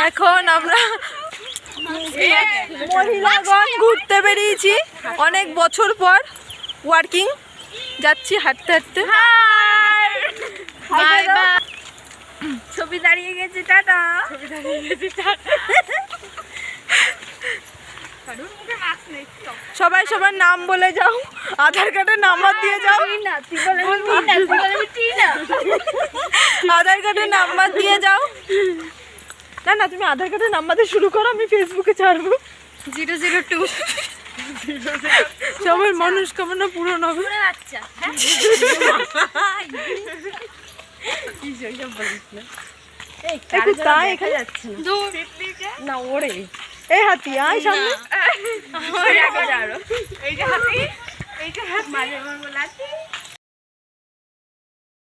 এখন আমরা মহিলাগণ ঘুরতে বেরিয়েছি অনেক বছর পর। ওয়ার্কিং যাচ্ছি হাঁটতে হাঁটতে। ছবি দাঁড়িয়ে গেছে, টাটা। সবাই সবার নাম বলে যাও, আধার কার্ডের নাম্বার দিয়ে যাও। আধার কার্ডের নাম্বার দিয়ে যাও। না না, তুমি আধার কার্ডের নাম্বার দিয়ে শুরু করো, আমি ফেসবুকে ছাড়বো। 002 সবার মনস্কামনা পূরণ হবে। আচ্ছা তাই এখানে যাচ্ছে না ওরে। এই হাতি আয় সামনে। এই যে হাতি, এই যে হাতি মাঝে মাঝে